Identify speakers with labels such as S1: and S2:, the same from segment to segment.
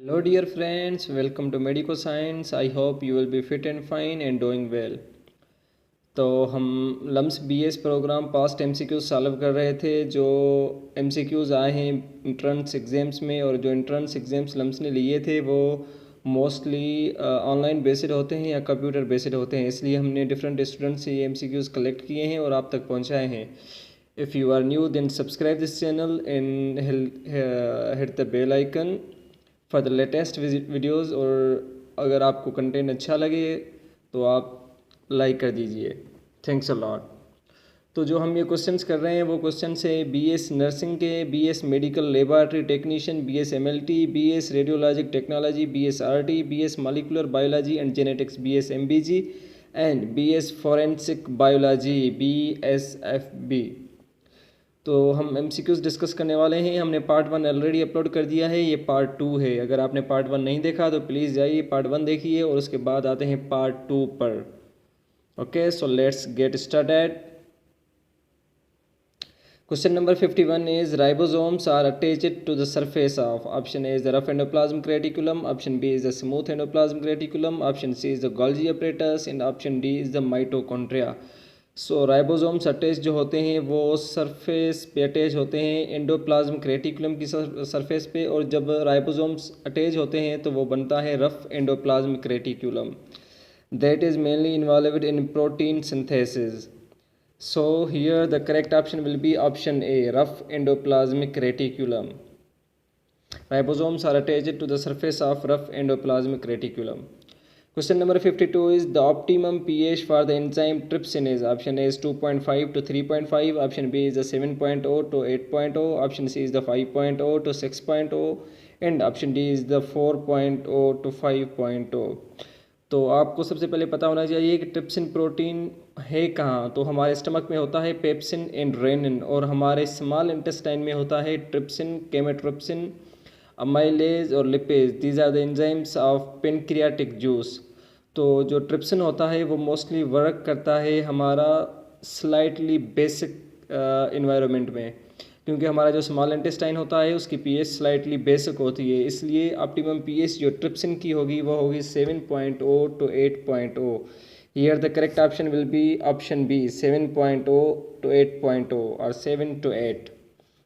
S1: Hello, dear friends. Welcome to Medico Science. I hope you will be fit and fine and doing well. तो हम LUMS BS program past MCQs solve कर रहे थे जो MCQs आए हैं इंट्रेंस एग्ज़ाम्स में, और जो इंट्रेंस एग्ज़ाम्स लम्स ने लिए थे वो मोस्टली ऑनलाइन बेस्ड होते हैं या कंप्यूटर बेस्ड होते हैं। इसलिए हमने डिफरेंट स्टूडेंट्स से ये एमसीक्यूज कलेक्ट किए हैं और आप तक पहुंचाए हैं। If you are new then subscribe this channel and hit the bell icon for the latest videos. और अगर आपको कंटेंट अच्छा लगे तो आप लाइक कर दीजिए। Thanks a lot. तो जो हम ये क्वेश्चंस कर रहे हैं वो क्वेश्चन है बीएस नर्सिंग के, BS medical laboratory technician, BS MLT, BS radiologic technology, BS RT, BS molecular biology and genetics BS MBG and BS forensic biology BSFB. तो हम एमसीक्यूज डिस्कस करने वाले हैं। हमने पार्ट 1 ऑलरेडी अपलोड कर दिया है, ये पार्ट 2 है। अगर आपने पार्ट 1 नहीं देखा तो प्लीज़ जाइए पार्ट 1 देखिए और उसके बाद आते हैं पार्ट 2 पर। Okay, so let's get started. Question number 51 is ribosomes are attached to the surface of option A is the rough endoplasmic reticulum, option B is the smooth endoplasmic reticulum, option C is the Golgi apparatus and option D is the mitochondria. So ribosomes attach जो होते हैं वो surface पे attach होते हैं endoplasmic reticulum की surface पे, और जब राइबोसोम्स अटैच होते हैं तो वो बनता है rough endoplasmic reticulum that is mainly involved in protein synthesis. So here the correct option will be option A, rough endoplasmic reticulum. Ribosomes are attached to the surface of rough endoplasmic reticulum. Question number 52 is the optimum pH for the enzyme trypsin is option A is 2.5 to 3.5, option B is the 7.0 to 8.0, option C is the 5.0 to 6.0 and option D is the 4.0 to 5.0. तो आपको सबसे पहले पता होना चाहिए कि trypsin protein है कहाँ। तो हमारे स्टमक में होता है पेप्सिन एंड रेनिन, और हमारे स्मॉल इंटेस्टाइन में होता है ट्रिप्सिन, केमेट्रिप्सिन, अमाइलेज और lipase. These are the enzymes of pancreatic juice. तो जो ट्रिप्सिन होता है वो मोस्टली वर्क करता है हमारा स्लाइटली बेसिक इन्वायरमेंट में, क्योंकि हमारा जो स्मॉल इंटेस्टाइन होता है उसकी पीएच स्लाइटली बेसिक होती है। इसलिए ऑप्टिमम पीएच जो ट्रिप्सिन की होगी वो होगी 7.0 to 8.0। Here the correct option will be option B 7.0 to 8.0 और 7 to 8।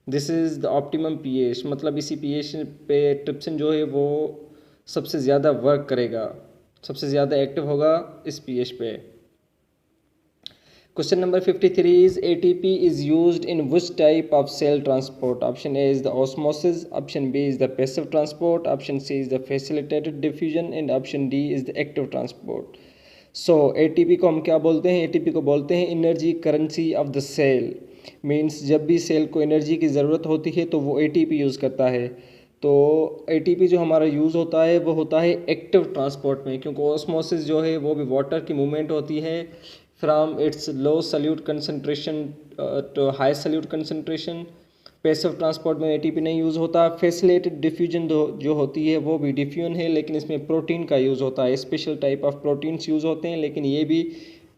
S1: This is the optimum pH, मतलब इसी पीएच पे ट्रिप्सिन जो है वो सबसे ज़्यादा वर्क करेगा, सबसे ज़्यादा एक्टिव होगा इस पीएच पे। Question number 53 is ATP is used in which type of cell transport? Option A is the osmosis, option B is the passive transport, option C is the facilitated diffusion and option D is the active transport. So ATP को हम क्या बोलते हैं? ATP को बोलते हैं energy currency of the cell. Means जब भी सेल को एनर्जी की ज़रूरत होती है तो वो ATP यूज़ करता है। तो ATP जो हमारा यूज़ होता है वो होता है एक्टिव ट्रांसपोर्ट में, क्योंकि ऑस्मोसिस जो है वो भी वाटर की मूवमेंट होती है from its low solute concentration to high solute concentration. Passive transport में एटीपी नहीं यूज़ होता। फैसिलिटेटेड डिफ्यूजन जो होती है वो भी डिफ्यूजन है, लेकिन इसमें प्रोटीन का यूज़ होता है, special type of proteins use होते हैं, लेकिन ये भी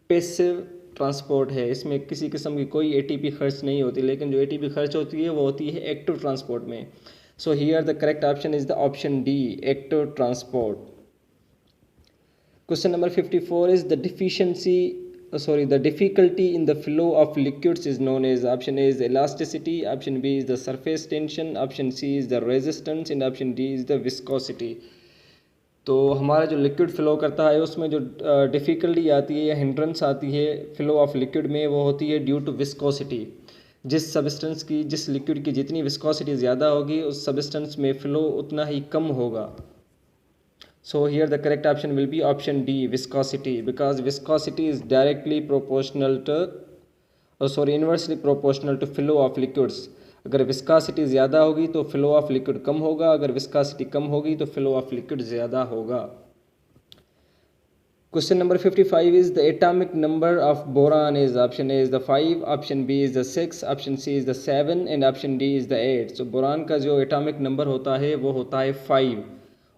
S1: पैसिव ट्रांसपोर्ट है, इसमें किसी किस्म की कोई एटीपी खर्च नहीं होती। लेकिन जो एटीपी खर्च होती है वो होती है एक्टिव ट्रांसपोर्ट में। So here the correct option is the option D, active transport. Question number 54 is the the difficulty in the flow of liquids is known as option A is the elasticity, option B is the surface tension, option C is the resistance and option D is the viscosity. तो हमारा जो liquid flow करता है उसमें जो difficulty आती है या हिंड्रेंस आती है फ्लो ऑफ लिक्विड में वो होती है ड्यू टू विस्कोसिटी। जिस सब्सटेंस की, जिस लिक्विड की जितनी विस्कोसिटी ज़्यादा होगी उस सब्सटेंस में फ़्लो उतना ही कम होगा। So here the correct option will be option D, viscosity, because viscosity is directly proportional to inversely proportional to flow of liquids. अगर विस्कोसिटी ज़्यादा होगी तो फ्लो ऑफ लिक्विड कम होगा, अगर विस्कोसिटी कम होगी तो फ्लो ऑफ लिक्विड ज़्यादा होगा। Question number 55 is the atomic number of boron is option A is the 5, option B is the 6, option C is the 7 and option D is the 8. So boron का जो atomic number होता है वो होता है 5,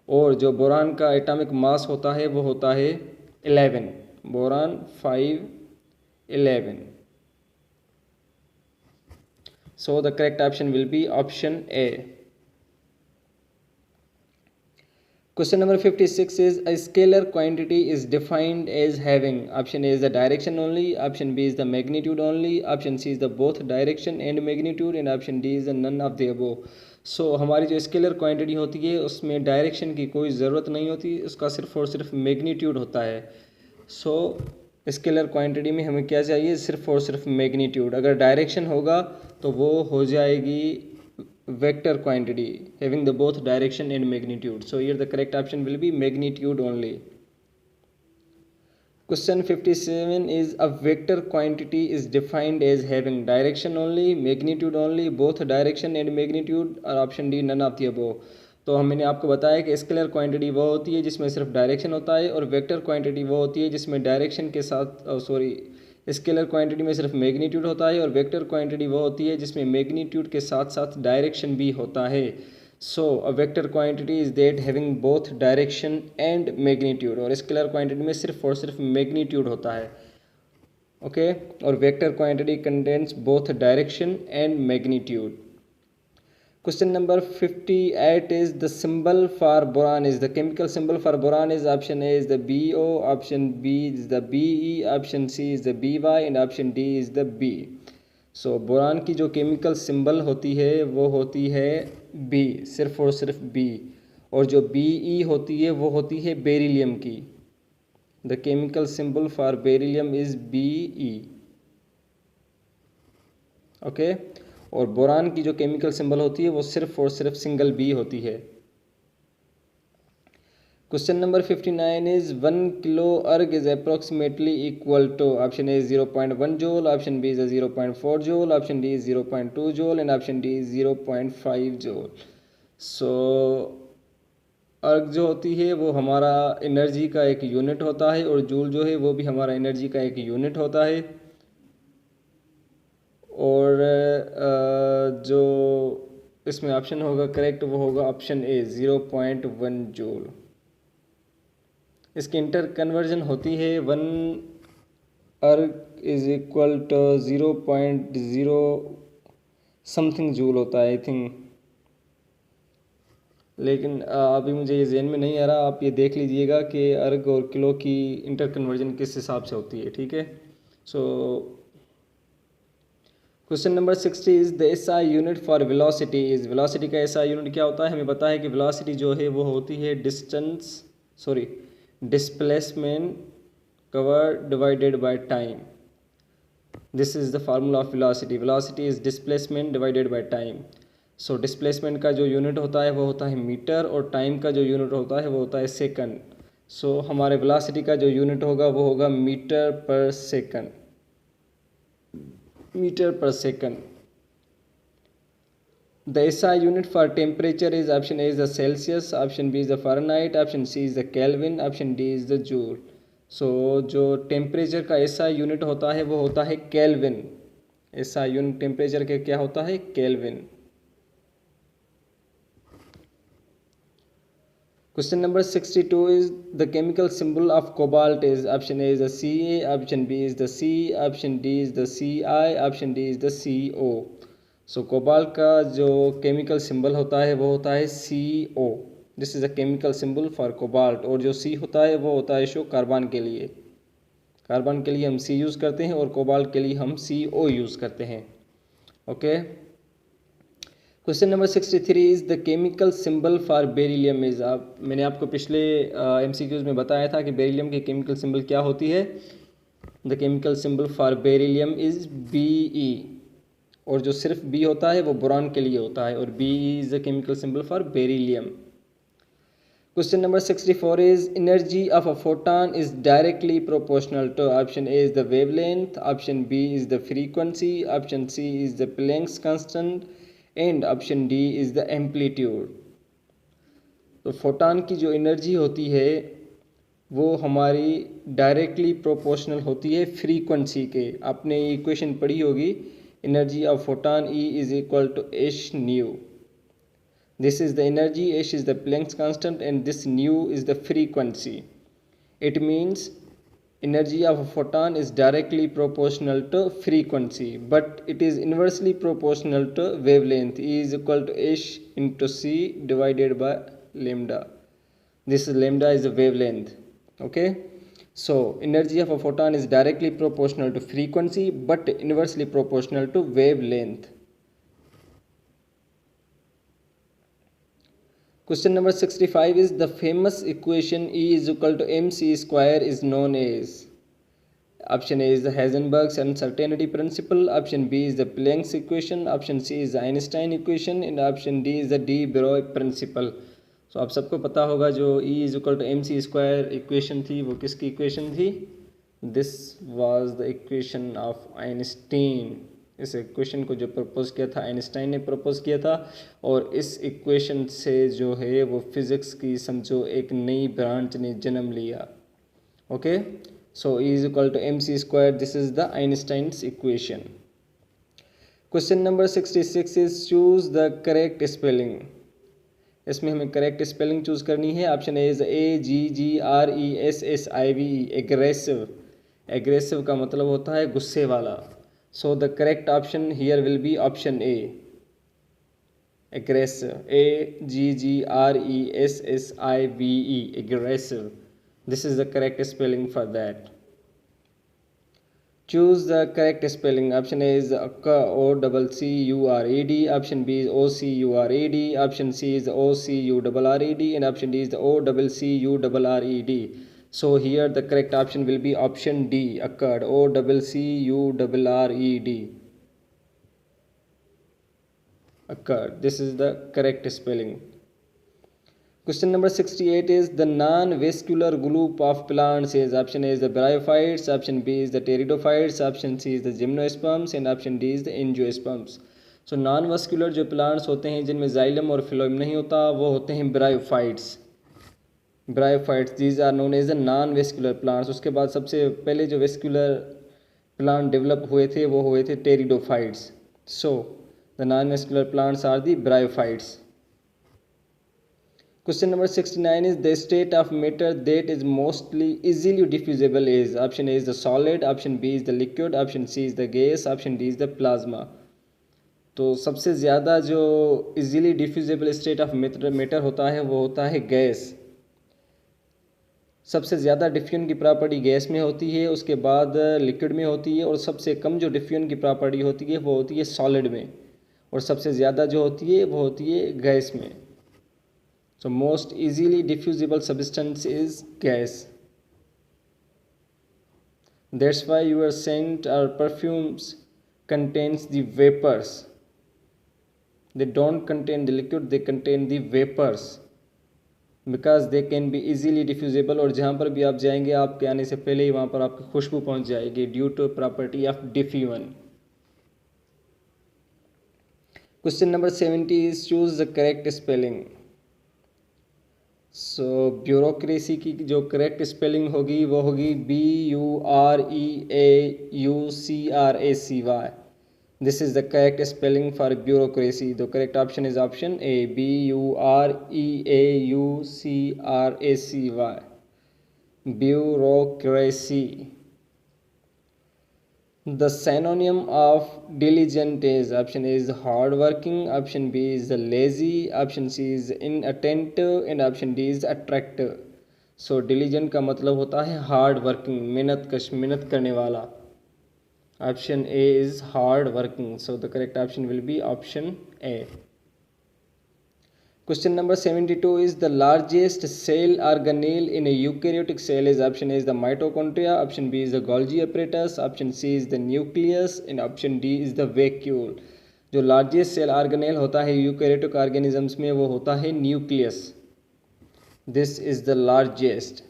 S1: और जो बोरान का एटॉमिक मास होता है वो होता है 11। Boron 5, 11। So the correct option will be option A. Question number 56 is a scalar quantity is defined as having option A is the direction only, option B is the magnitude only, option C is the both direction and magnitude and option D is the none of the above. So हमारी जो scalar quantity होती है उसमें direction की कोई ज़रूरत नहीं होती, उसका सिर्फ और सिर्फ मैग्नीट्यूड होता है. सो स्केलर क्वांटिटी में हमें क्या चाहिए, सिर्फ और सिर्फ मैग्नीट्यूड. अगर डायरेक्शन होगा तो वो हो जाएगी vector quantity having the both direction and magnitude. So here the correct option will be magnitude only. Question 57 is a vector quantity is defined as having direction only, magnitude only, both direction and magnitude, और option D none of the above. तो मैंने आपको बताया कि scalar quantity वो होती है जिसमें सिर्फ डायरेक्शन होता है और वेक्टर क्वांटिटी वो होती है जिसमें डायरेक्शन के साथ स्केलर क्वांटिटी में सिर्फ मैग्नीट्यूड होता है और वेक्टर क्वांटिटी वो होती है जिसमें मैग्नीट्यूड के साथ साथ डायरेक्शन भी होता है. So a vector quantity is that having both direction and magnitude, और स्केलर क्वांटिटी में सिर्फ और सिर्फ मैग्नीट्यूड होता है. ओके और vector quantity contains both direction and magnitude. Question number 58 is the symbol for boron is the chemical symbol for boron is option A is the BO, option B is the BE, option C is the BY and option D is the B. So boron की जो chemical symbol होती है वो होती है B, सिर्फ और सिर्फ B, और जो BE होती है वो होती है बेरिलियम की. The chemical symbol for beryllium is BE. Okay और बोरान की जो केमिकल सिंबल होती है वो सिर्फ और सिर्फ सिंगल बी होती है. Question number 59 is 1 kilo erg is approximately equal to option A 0.1 joule, option B is 0.4 joule, option D is 0.2 joule and option D is 0.5 joule. So erg जो होती है वो हमारा एनर्जी का एक यूनिट होता है और जूल जो है वो भी हमारा एनर्जी का एक यूनिट होता है. और जो इसमें ऑप्शन होगा करेक्ट वो होगा ऑप्शन ए 0.1 जूल. इसकी इंटर कन्वर्जन होती है 1 erg is equal to 0.0 something joule होता है आई थिंक, लेकिन अभी मुझे ये ज़हन में नहीं आ रहा. आप ये देख लीजिएगा कि अर्ग और किलो की इंटर कन्वर्जन किस हिसाब से होती है. ठीक है. सो question number 60 is the SI unit for velocity is velocity का एसआई यूनिट क्या होता है. हमें पता है कि वेलोसिटी जो है वो होती है displacement cover divided by time. This is the formula of velocity. Velocity is displacement divided by time. So displacement का जो यूनिट होता है वो होता है मीटर और टाइम का जो यूनिट होता है वो होता है सेकंड. सो हमारे वेलोसिटी का जो यूनिट होगा वो होगा metre per second. meter per second. The SI unit for temperature is option A is the Celsius, option B is the Fahrenheit, option C is the Kelvin, option D is the Joule. So जो temperature का SI unit होता है वो होता है kelvin. SI unit temperature के क्या होता है, kelvin. Question number 62 is the chemical symbol of cobalt is option A is the Ca, option B is the C, option D is the Ci, option D is the CO. So cobalt का जो chemical symbol होता है वो होता है CO. This is a chemical symbol for cobalt. और जो C होता है वो होता है शो कार्बन के लिए. कार्बन के लिए हम C यूज़ करते हैं और कोबाल्ट के लिए हम CO यूज़ करते हैं. Okay. Question number 63 is the chemical symbol for beryllium is. मैंने आपको पिछले MCQs में बताया था कि बेरिलियम की केमिकल सिंबल क्या होती है. The chemical symbol for beryllium is BE. और जो सिर्फ B होता है वो बोरान के लिए होता है और BE is the chemical symbol for beryllium. Question number 64 is energy of a photon is directly proportional to option A is the wavelength, option B is the frequency, option C is the Planck's constant and option D is the amplitude. तो photon की जो energy होती है वो हमारी directly proportional होती है frequency के. आपने इक्वेशन पढ़ी होगी, energy of photon E is equal to h nu. This is the energy, h is the Planck's constant and this nu is the frequency. It means energy of a photon is directly proportional to frequency, but it is inversely proportional to wavelength. E is equal to h into c divided by lambda. This lambda is the wavelength. Okay, so energy of a photon is directly proportional to frequency but inversely proportional to wavelength. Question number 65 is the famous equation E is equal to mc square is known as. Option A is the Heisenberg's uncertainty principle, option B is the Planck's equation, option C is the Einstein equation and option D is the de Broglie principle. So आप सबको पता होगा जो E is equal to mc square equation थी वो किसकी equation थी? This was the equation of Einstein. इस इक्वेशन को जो प्रपोज किया था आइंस्टाइन ने प्रपोज किया था और इस इक्वेशन से जो है वो फिज़िक्स की समझो एक नई ब्रांच ने जन्म लिया. Okay, so E is equal to mc square. This is the Einstein's equation. Question number 66 is choose the correct spelling. इसमें हमें करेक्ट स्पेलिंग चूज करनी है. Option A is AGGRESSIVE aggressive. Aggressive का मतलब होता है गुस्से वाला. सो the correct option here will be option A aggressive. AGGRESSIVE aggressive. This is the correct spelling for that. Choose the correct spelling. Option A is OCCURED. Option B is OCURED. Option C is OCURRED. And option D is the OCCURRED. So here the correct option will be option D, occurred. OCCURRED. Occurred. This is the correct spelling. Question number 68 is the non-vascular group of plants is. Option A is the bryophytes, option B is the pteridophytes, option C is the gymnosperms and option D is the angiosperms. So non-vascular जो plants होते हैं जिनमें xylem और phloem नहीं होता वो होते हैं bryophytes. Bryophytes, these are known as the non-vascular plants. उसके बाद सबसे पहले जो vascular plant develop हुए थे वो हुए थे pteridophytes. So the non-vascular plants are the bryophytes. Question number 69 is the state of matter that is mostly easily diffusible is. Option A is the solid, option B is the liquid, option C is the gas, option D is the plasma. तो सबसे ज़्यादा जो easily diffusible state of matter होता है वो होता है gas. सबसे ज़्यादा डिफ्यूजन की प्रॉपर्टी गैस में होती है, उसके बाद लिक्विड में होती है और सबसे कम जो डिफ्यूजन की प्रॉपर्टी होती है वो होती है सॉलिड में और सबसे ज़्यादा जो होती है वो होती है गैस में. So most easily diffusible substance is gas. That's why your scent or perfumes contains the vapors. They don't contain the liquid, they contain the vapors because they can be easily diffusible. और जहाँ पर भी आप जाएंगे आपके आने से पहले ही वहाँ पर आपकी खुशबू पहुँच जाएगी due to property of diffusion. Question number 70 is choose the correct spelling. So bureaucracy की जो करेक्ट स्पेलिंग होगी वो होगी BUREAUCRACY. This is the correct spelling for bureaucracy. The correct option is option A BUREAUCRACY. Bureaucracy. The synonym of diligent is. Option A is hardworking, option B is lazy, option C is inattentive and option D is attractive. So diligent का मतलब होता है hard working, मेहनतकश, मेहनत करने वाला. Option A is hard working. So the correct option will be option A. Question number 72 is the largest cell organelle in a eukaryotic cell is. Option A is the mitochondria, option B is the Golgi apparatus, option C is the nucleus and option D is the vacuole. जो largest cell organelle होता है eukaryotic organisms में वो होता है nucleus. This is the largest.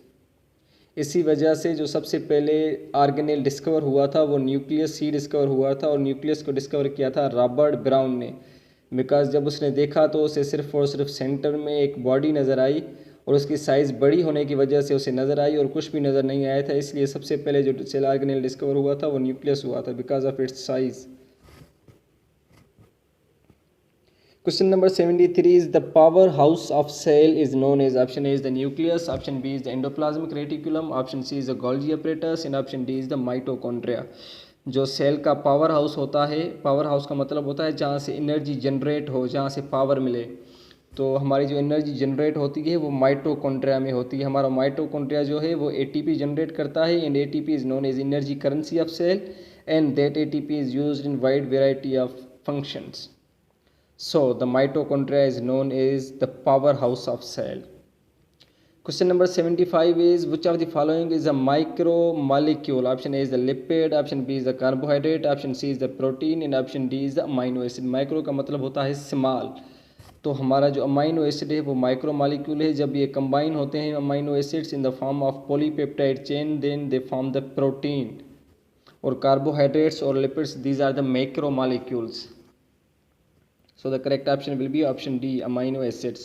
S1: इसी वजह से जो सबसे पहले ऑर्गेनेल डिस्कवर हुआ था वो न्यूक्लियस ही डिस्कवर हुआ था और न्यूक्लियस को डिस्कवर किया था रॉबर्ट ब्राउन ने. बिकॉज जब उसने देखा तो उसे सिर्फ और सिर्फ सेंटर में एक बॉडी नज़र आई और उसकी साइज़ बड़ी होने की वजह से उसे नज़र आई और कुछ भी नज़र नहीं आया था. इसलिए सबसे पहले जो सेल ऑर्गेनेल डिस्कवर हुआ था वो न्यूक्लियस हुआ था because of its size. Question number 73 is the powerhouse of cell is known as. Option A is the nucleus, option B is the endoplasmic reticulum, option C is the Golgi apparatus and option D is the mitochondria. जो cell का power house होता है, power house का मतलब होता है जहाँ से एनर्जी जनरेट हो, जहाँ से पावर मिले. तो हमारी जो एनर्जी जनरेट होती है वो माइटोकॉन्ड्रिया में होती है। हमारा माइटोकॉन्ड्रिया जो है वो एटीपी जनरेट करता है, and ATP is known as energy currency of cell, and that ATP is used in wide variety of functions. So the mitochondria is known as the powerhouse of cell. Question number 75 is which of the following is a micromolecule? Option A is the lipid, option B is the carbohydrate, option C is the protein, and option D is the amino acid. Micro का मतलब होता है small, तो हमारा जो amino acid है वो micro molecule है। जब ये कंबाइन होते हैं amino acids in the form of polypeptide chain, then they form the protein. और कार्बोहाइड्रेट्स और lipids, these are the macro molecules. So the correct option will be option D, amino acids.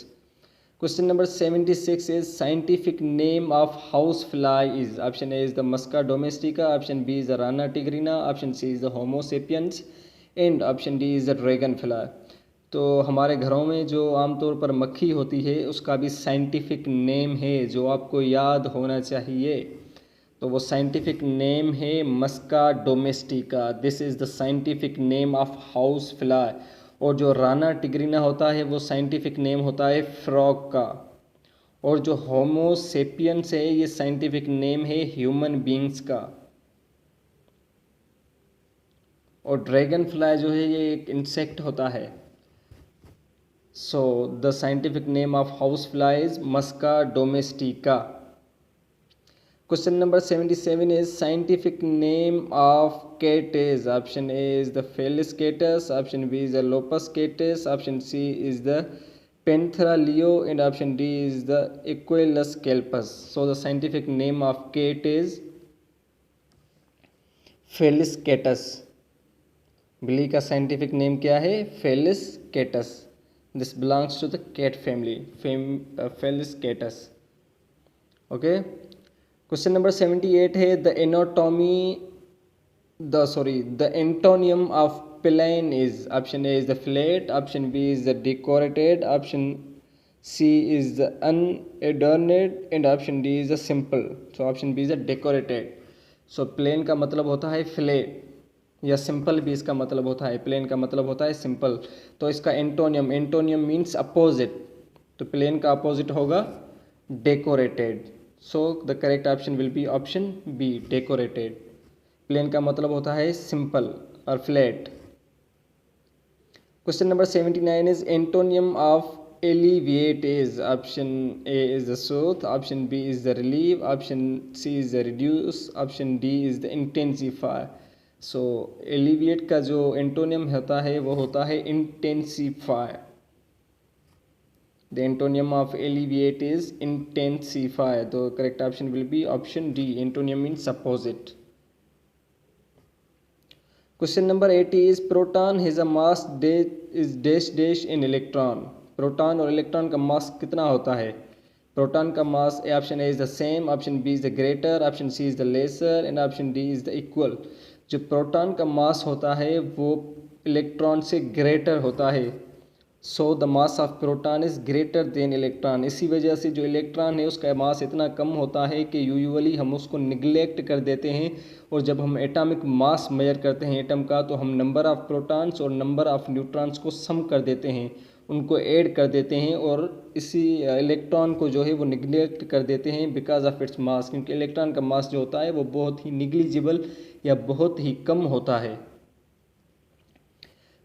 S1: Question number 76 is scientific name of house fly is. Option A is the Musca domestica, option B is the Rana tigrina, option C is the Homo sapiens, and option D is the dragonfly. तो हमारे घरों में जो आमतौर पर मक्खी होती है उसका भी साइंटिफिक नेम है जो आपको याद होना चाहिए। तो वो साइंटिफिक नेम है Musca domestica. This is the scientific name of house fly. और जो राना टिग्रिना होता है वो साइंटिफिक नेम होता है फ्रॉग का। और जो होमो सेपियंस है ये साइंटिफिक नेम है ह्यूमन बींग्स का। और ड्रैगन फ्लाई जो है ये एक इंसेक्ट होता है। So the scientific name of house fly is Musca domestica. Question number 77 is scientific name of cat is. Option A is the Felis catus, option B is the Lopus catus, option C is the Panthera leo, and option D is the Equus calpus. So the scientific name of cat is Felis catus. बिल्ली का scientific name क्या है? Felis catus. This belongs to the cat family, Felis catus. Okay. Question number 78 है the antonym of plain is. Option A is the flat, option B is the decorated, option C is the unadorned, and option D is the simple. So option B is the decorated. So plain का मतलब होता है flat, या simple भी इसका मतलब होता है। प्लेन का मतलब होता है सिंपल। तो इसका एंटोनियम मीन्स अपोजिट, तो प्लेन का अपोजिट होगा decorated. So the correct option will be option B, decorated. Plain का मतलब होता है सिंपल और flat. Question number 79 is antonym of alleviate is. Option A is the soothe, option B is the relieve, option C is the reduce, option D is the intensify. So alleviate का जो antonym होता है वो होता है intensify. The antonym of alleviate is intensify. The correct option will be option D. Antonym means opposite. Question number 80 is proton has a mass is dash in electron. Proton और electron का mass कितना होता है? Proton का mass option A is the same, option B is the greater, option C is the lesser, and option D is the equal. जो proton का mass होता है वो इलेक्ट्रॉन से ग्रेटर होता है। So the mass of proton is greater than electron. इसी वजह से जो इलेक्ट्रॉन है उसका मास इतना कम होता है कि यूजुअली हम उसको निगलेक्ट कर देते हैं। और जब हम एटॉमिक मास मेजर करते हैं एटम का, तो हम नंबर ऑफ प्रोटॉन्स और नंबर ऑफ न्यूट्रॉन्स को सम कर देते हैं, उनको ऐड कर देते हैं, और इसी इलेक्ट्रॉन को जो है वो निगलेक्ट कर देते हैं बिकॉज ऑफ इट्स मास। क्योंकि इलेक्ट्रॉन का मास जो होता है वो बहुत ही निग्लिजिबल या बहुत ही कम होता है।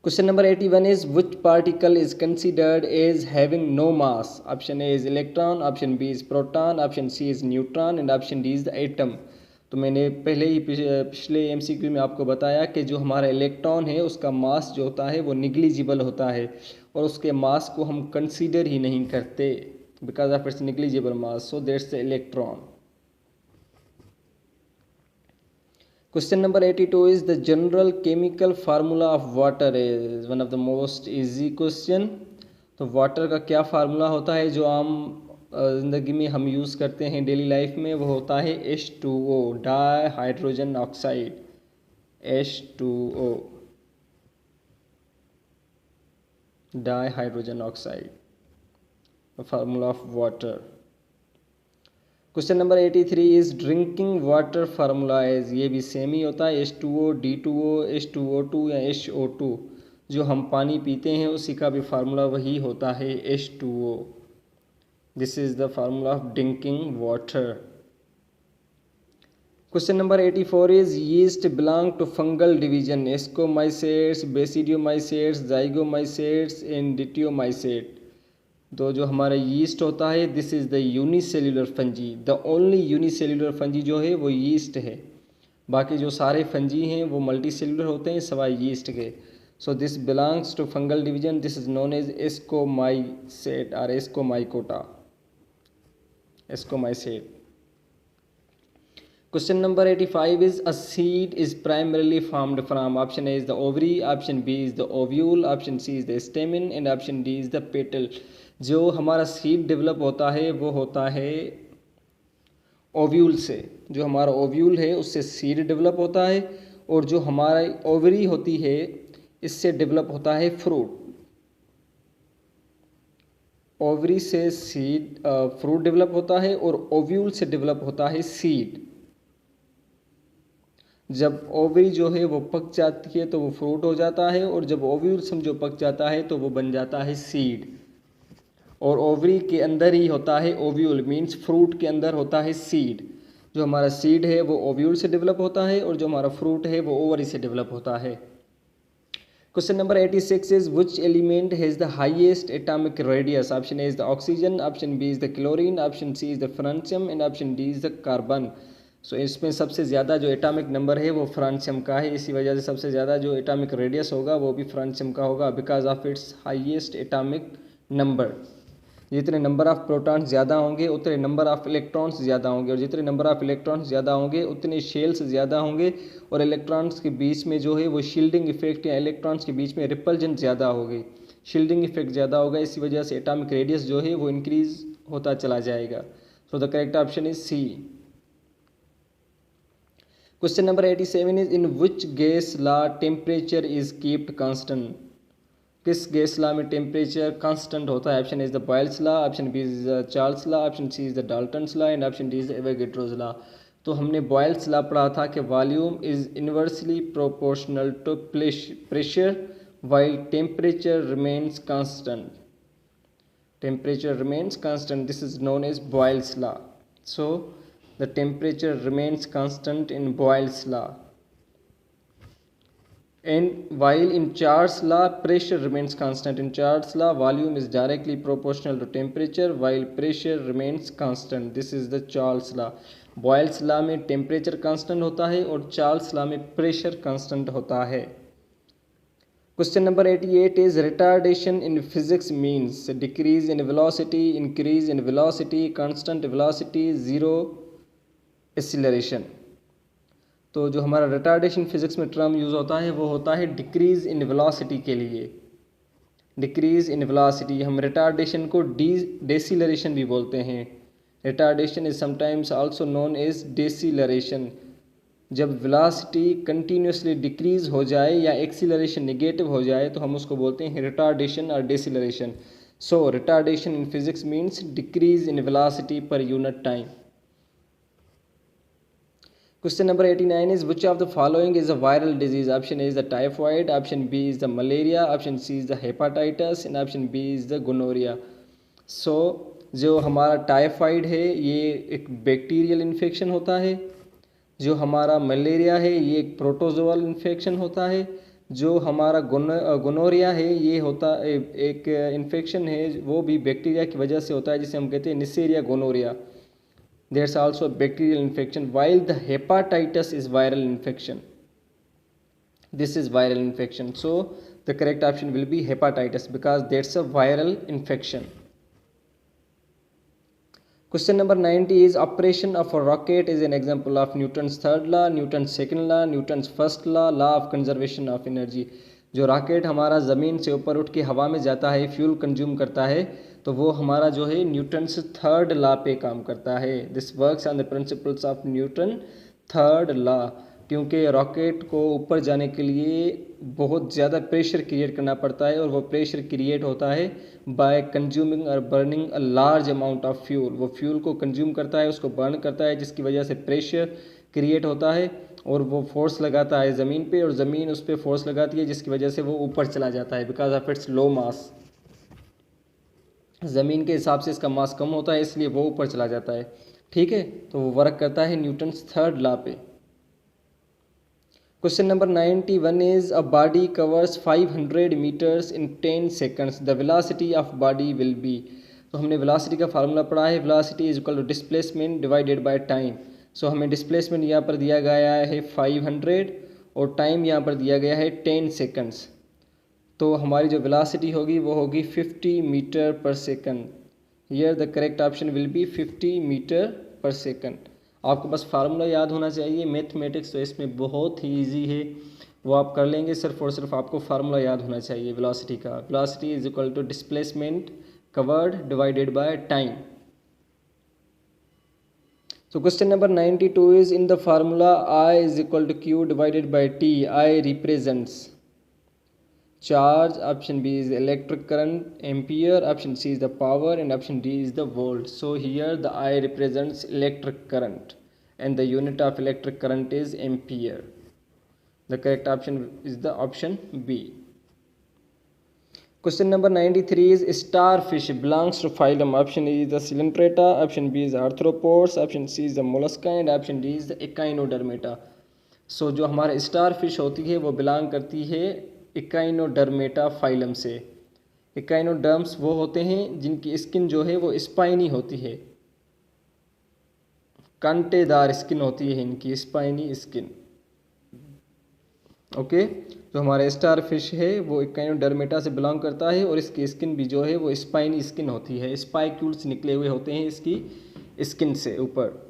S1: Question number 81 is which particle is considered as having no mass? Option A is electron, option B is proton, option C is neutron, and option D is the atom. तो मैंने पहले ही पिछले MCQ में आपको बताया कि जो हमारा इलेक्ट्रॉन है उसका मास जो होता है वो निग्लिजिबल होता है, और उसके मास को हम कंसीडर ही नहीं करते because of its negligible mass. So that's the electron. Question number 82 is the general chemical formula of water is one of the most easy question. तो वाटर का क्या फार्मूला होता है जो आम ज़िंदगी में हम यूज़ करते हैं डेली लाइफ में? वो होता है H2O, di hydrogen oxide, H2O, di hydrogen oxide, formula of water. Question number 83 is drinking water formula is, ये भी सेम ही होता है H2O, D2O, H2O2 या HO2। जो हम पानी पीते हैं उसी का भी फार्मूला वही होता है H2O। This is the formula of drinking water. Question number 84 is yeast belong to fungal division ascomycetes, basidiomycetes, zygomycetes and deuteromycete. तो जो हमारा यीस्ट होता है this is the unicellular fungi. The only unicellular fungi जो है वो yeast है। बाकी जो सारे फंजी हैं वो मल्टी सेल्यूलर होते हैं सवाई यीस्ट के। So this belongs to fungal division. This is known as ascomycete और ascomycota, ascomycete. Question number 85 is a seed is primarily formed from option A is the ovary, option B is the ovule, option C is the stamen and option D is the petal। जो हमारा seed develop होता है वो होता है ovule से। जो हमारा ओव्यूल है उससे सीड डेवलप होता है और जो हमारा ओवरी होती है इससे डेवलप होता है फ्रूट। ओवरी से सीड फ्रूट डेवलप होता है और ओव्यूल से डेवलप होता है सीड। जब ओवरी जो है वो पक जाती है तो वो फ्रूट हो जाता है और जब ओव्यूल समझो पक जाता है तो वो बन जाता है सीड। और ओवरी के अंदर ही होता है ओव्यूल, मीन्स फ्रूट के अंदर होता है सीड। जो हमारा सीड है वो ओव्यूल से डेवलप होता है और जो हमारा फ्रूट है वो ओवरी से डेवलप होता है। Question number 86 is which element has the highest atomic radius. Option A is the oxygen, option B is the chlorine, option C is the francium and option D is the carbon. So इसमें सबसे ज़्यादा जो atomic number है वो francium का है। इसी वजह से सबसे ज़्यादा जो एटॉमिक रेडियस होगा वो भी फ्रांसियम का होगा because of its highest atomic number. जितने नंबर ऑफ़ प्रोटॉन्स ज़्यादा होंगे उतने नंबर ऑफ़ इलेक्ट्रॉन्स ज़्यादा होंगे और जितने नंबर ऑफ़ इलेक्ट्रॉन्स ज़्यादा होंगे उतने शेल्स ज़्यादा होंगे और इलेक्ट्रॉन्स के बीच में जो है वो शील्डिंग इफेक्ट या इलेक्ट्रॉन्स के बीच में रिपल्जन ज़्यादा होगी, शील्डिंग इफेक्ट ज़्यादा होगा। इसी वजह से एटॉमिक रेडियस जो है वो इंक्रीज होता चला जाएगा। So the correct option is C. Question number 87 is in which gas law temperature is keeped constant. किस गैस लॉ में टेम्परेचर कांस्टेंट होता है। Option is the Boyle's law, option B is the Charles law, option C is the Dalton's law and option D is the Avogadro's law. तो हमने Boyle's law पढ़ा था कि volume is inversely proportional to pressure while temperature remains constant. Temperature remains constant, this is known as Boyle's law. So the temperature remains constant in Boyle's law, and while in Charles law pressure remains constant. In Charles law volume is directly proportional to temperature while pressure remains constant. This is the Charles law. Boyle's law में temperature constant होता है और Charles law में pressure constant होता है। Question number 88 is retardation in physics means decrease in velocity, increase in velocity, constant velocity, zero acceleration. तो जो हमारा रिटार्डेशन फिजिक्स में टर्म यूज़ होता है वो होता है डिक्रीज़ इन वेलोसिटी के लिए। डिक्रीज़ इन वेलोसिटी, हम रिटार्डेशन को डेसिलरेशन भी बोलते हैं। Retardation is sometimes also known as deceleration. जब वेलोसिटी कंटिन्यूसली डिक्रीज़ हो जाए या एक्सीलरेशन नेगेटिव हो जाए तो हम उसको बोलते हैं रिटार्डेशन और deceleration. So retardation in physics means decrease in velocity पर unit time. Question number 89 is which of the following is a viral disease. Option A is the typhoid, option B is the malaria, option C is the hepatitis and option B is the gonorrhea। So जो हमारा typhoid है ये एक bacterial infection होता है, जो हमारा malaria है ये एक प्रोटोजोअल इन्फेक्शन होता है, जो हमारा गोनोरिया है ये होता एक इन्फेक्शन है वो भी बैक्टीरिया की वजह से होता है जिसे हम कहते हैं Neisseria gonorrhoea. There's also a bacterial infection, while the hepatitis is viral infection. This is viral infection. So the correct option will be hepatitis because that's a viral infection. Question number 90 is operation of a rocket is an example of Newton's third law, Newton's second law, Newton's first law, law of conservation of energy। जो rocket हमारा ज़मीन से ऊपर उठ के हवा में जाता है, फ्यूल कंज्यूम करता है, तो वो हमारा जो है न्यूटन्स थर्ड लॉ पे काम करता है। This works on the principles of Newton third law. क्योंकि रॉकेट को ऊपर जाने के लिए बहुत ज़्यादा प्रेशर क्रिएट करना पड़ता है और वो प्रेशर क्रिएट होता है बाय कंज्यूमिंग और burning a large amount of fuel. वो फ्यूल को कंज्यूम करता है, उसको बर्न करता है जिसकी वजह से प्रेशर क्रिएट होता है और वो फोर्स लगाता है ज़मीन पे और ज़मीन उस पर फोर्स लगाती है, जिसकी वजह से वो ऊपर चला जाता है बिकॉज ऑफ इट्स लो मास। ज़मीन के हिसाब से इसका मास कम होता है, इसलिए वो ऊपर चला जाता है। ठीक है, तो वो वर्क करता है न्यूटन्स थर्ड लॉ पे। Question number 91 is a body covers 500 meters in 10 seconds, the velocity of body will be. तो हमने वेलोसिटी का फार्मूला पढ़ा है, velocity is equal to displacement divided by time. So हमें डिस्प्लेसमेंट यहाँ पर दिया गया है 500 और टाइम यहाँ पर दिया गया है 10 सेकंड्स। तो हमारी जो वेलोसिटी होगी वो होगी 50 metre per second. Here the correct option will be 50 metre per second. आपको बस फार्मूला याद होना चाहिए, मैथमेटिक्स तो इसमें बहुत ही इजी है, वो आप कर लेंगे। सिर्फ और सिर्फ आपको फार्मूला याद होना चाहिए वेलोसिटी का। Velocity is equal to displacement covered divided by time. So question number 92 is in the formula I is equal to Q divided by T. I represents charge, option B is electric current, ampere, option C is the power, and option D is the volt. So here the I represents electric current and the unit of electric current is ampere. The correct option is the option B. Question number 93 is starfish belongs to phylum. Option A is the Coelenterata, option B is the arthropods, option C is the mollusca, and option D is the Echinodermata. So जो हमारे starfish होती है वो belong करती है Echinodermata phylum से। Echinoderms वो होते हैं जिनकी स्किन जो है वो स्पाइनी होती है, कांटेदार स्किन होती है इनकी, स्पाइनी स्किन। ओके, जो हमारा स्टार फिश है वो इकाइनोडर्मेटा से बिलोंग करता है और इसकी स्किन भी जो है वो स्पाइनी स्किन होती है, स्पाइक्यूल्स निकले हुए होते हैं इसकी स्किन से ऊपर।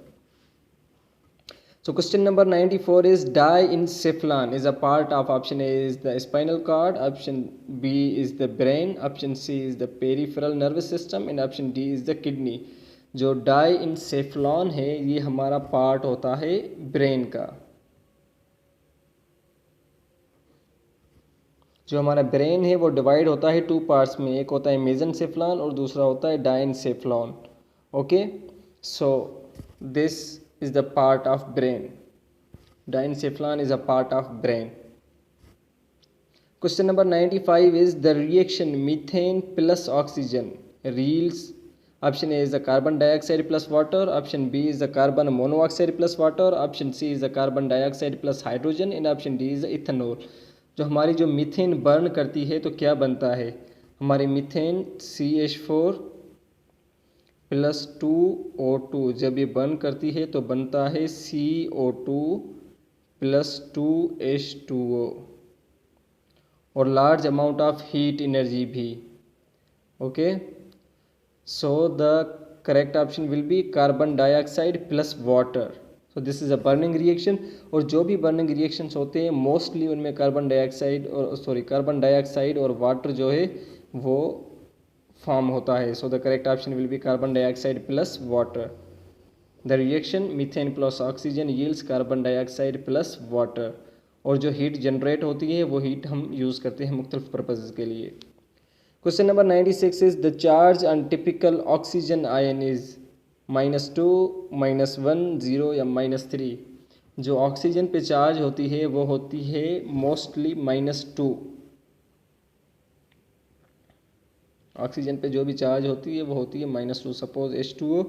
S1: So question number 94 is diencephalon is a part of, option A is the spinal cord, option B is the brain, option C is the peripheral nervous system, and option D is the kidney. जो diencephalon है ये हमारा part होता है brain का। जो हमारा brain है वो डिवाइड होता है टू पार्ट्स में, एक होता है मेसेनसेफ्लॉन और दूसरा होता है diencephalon. Okay, so this is the part of brain, diencephalon is a part of brain. Question number 95 is the reaction methane plus oxygen reels. Option A is the carbon dioxide plus water, option B is the carbon monoxide plus water, option C is the carbon dioxide plus hydrogen, and option D is the ethanol. जो हमारी जो methane burn करती है तो क्या बनता है, हमारी मीथेन CH4 प्लस 2O2, जब ये बर्न करती है तो बनता है CO2 प्लस 2H2O और large amount of heat energy भी। Okay, so the correct option will be carbon dioxide plus water. So this is a burning reaction, और जो भी बर्निंग रिएक्शंस होते हैं मोस्टली उनमें कार्बन डाइऑक्साइड और वाटर जो है वो फॉर्म होता है। So the correct option will be carbon dioxide plus water. The reaction methane plus oxygen yields carbon dioxide plus water, और जो हीट जनरेट होती है वो हीट हम यूज़ करते हैं मुख्तलिफ पर्पज़ के लिए। Question number 96 is the charge on typical oxygen ion is -2, -1, 0 या -3। जो ऑक्सीजन पे चार्ज होती है वो होती है मोस्टली -2। ऑक्सीजन पे जो भी चार्ज होती है वो होती है -2। सपोज H2O,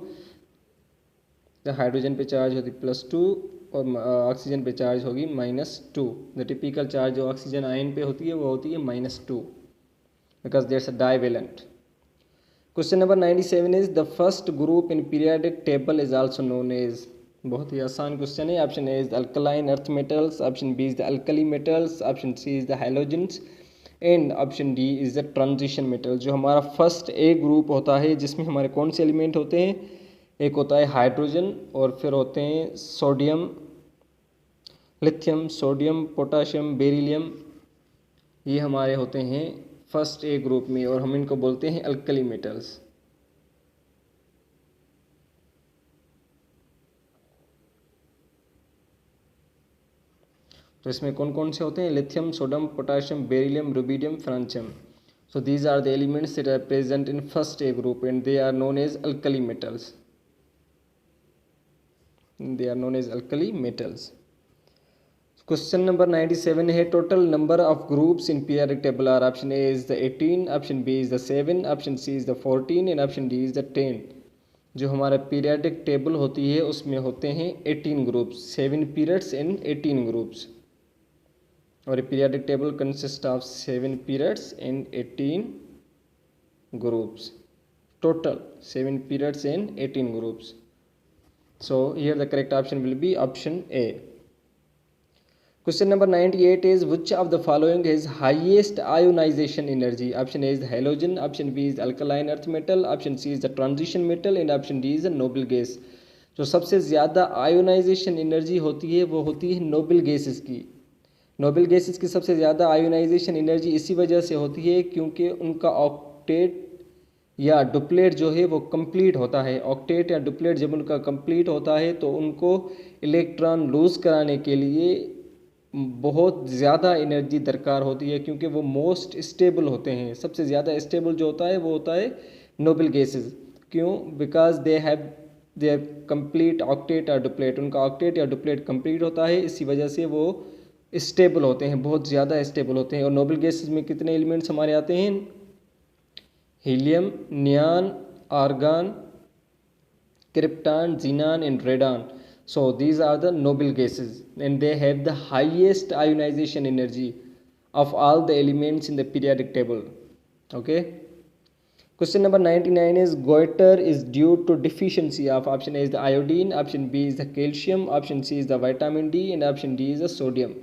S1: द हाइड्रोजन पे चार्ज होती है +2 और ऑक्सीजन पे चार्ज होगी -2। द टिपिकल चार्ज जो ऑक्सीजन आयन पे होती है वो होती है -2 because there's a divalent. Question number 97 is the first group in periodic table is also known as. बहुत ही आसान क्वेश्चन है। Option A is the alkaline earth metals, option B is the alkali metals, option C is the halogens, and option D is the transition metal. जो हमारा first A group होता है जिसमें हमारे कौन से एलिमेंट होते हैं, एक होता है हाइड्रोजन और फिर होते हैं sodium, lithium, sodium, potassium, beryllium, ये हमारे होते हैं फर्स्ट ए ग्रुप में और हम इनको बोलते हैं अल्कली मेटल्स। तो इसमें कौन कौन से होते हैं, lithium, sodium, potassium, beryllium, rubidium, francium. So these are the elements that are present in first A group and they are known as alkali metals. They are known as alkali metals. Question number 97 है, total number of groups in periodic table are, option A is the 18, option B is the 7, option C is the 14 and option D is the 10। जो हमारा periodic table होती है उसमें होते हैं 18 groups, 7 periods and 18 groups. और periodic table consist of 7 periods and 18 groups, total 7 periods and 18 groups. So here the correct option will be option A. Question number 98 is, which of the following has highest ionization energy? Option A is the halogen, option B is the alkaline earth metal, option C is the transition metal and option D is the noble gas. जो सबसे ज़्यादा ionisation energy होती है वो होती है noble gases की। Noble gases की सबसे ज़्यादा आयोनाइजेशन एनर्जी इसी वजह से होती है क्योंकि उनका ऑक्टेट या डुप्लेट जो है वो कंप्लीट होता है। ऑक्टेट या डुप्लेट जब उनका कंप्लीट होता है तो उनको इलेक्ट्रॉन लूज़ कराने के लिए बहुत ज़्यादा एनर्जी दरकार होती है क्योंकि वो मोस्ट स्टेबल होते हैं। सबसे ज़्यादा स्टेबल जो होता है वो होता है नोबल गैसेस। क्यों? Because they have their complete octet या डुप्लेट, उनका ऑक्टेट या डुप्लेट कंप्लीट होता है, इसी वजह से वो स्टेबल होते हैं, बहुत ज़्यादा स्टेबल होते हैं। और नोबल गैसेस में कितने एलिमेंट्स हमारे आते हैं? Helium, neon, argon, krypton, xenon and radon. So these are the noble gases and they have the highest ionization energy of all the elements in the periodic table. Okay. Question number 99 is, goiter is due to deficiency of, option A is the iodine, option B is the calcium, option C is the vitamin D and option D is the sodium.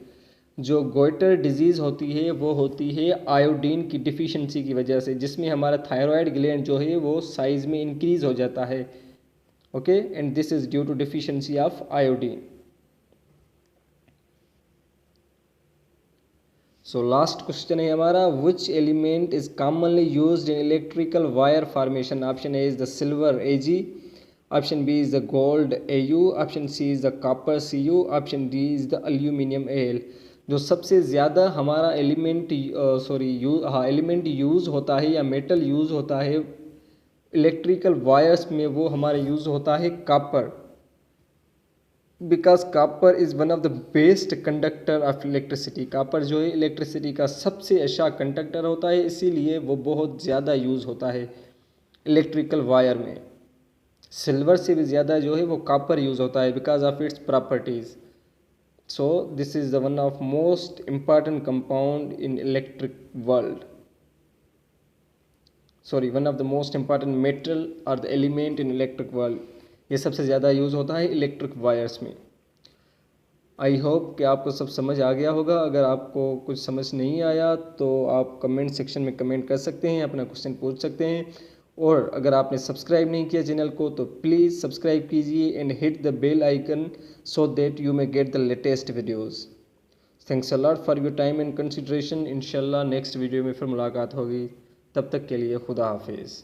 S1: जो goitre disease होती है वो होती है iodine की deficiency की वजह से, जिसमें हमारा थायराइड ग्लैंड जो है वो साइज़ में इंक्रीज़ हो जाता है। Okay, and this is due to deficiency of iodine. So last question है हमारा, which element is commonly used in electrical wire formation? Option A is the silver Ag, option B is the gold Au, option C is the copper Cu, option D is the aluminium Al। जो सबसे ज़्यादा हमारा element element use होता है या metal use होता है electrical wires में, वो हमारा यूज़ होता है copper. Because copper is one of the best conductor of electricity. Copper जो है इलेक्ट्रिसिटी का सबसे अच्छा कंडक्टर होता है, इसीलिए वो बहुत ज़्यादा यूज़ होता है इलेक्ट्रिकल वायर में। सिल्वर से भी ज़्यादा जो है वो कॉपर यूज़ होता है because of its properties. So this is the one of most important compound in electric world. Sorry, one of the most important metal or the element in electric world. ये सबसे ज़्यादा use होता है electric wires में। I hope कि आपको सब समझ आ गया होगा। अगर आपको कुछ समझ नहीं आया तो आप कमेंट सेक्शन में कमेंट कर सकते हैं, अपना क्वेश्चन पूछ सकते हैं। और अगर आपने सब्सक्राइब नहीं किया चैनल को तो प्लीज़ सब्सक्राइब कीजिए and hit the bell icon so that you may get the latest videos. Thanks a lot for your time and consideration. इंशाल्लाह नेक्स्ट वीडियो में फिर मुलाकात होगी। तब तक के लिए खुदा हाफिज़।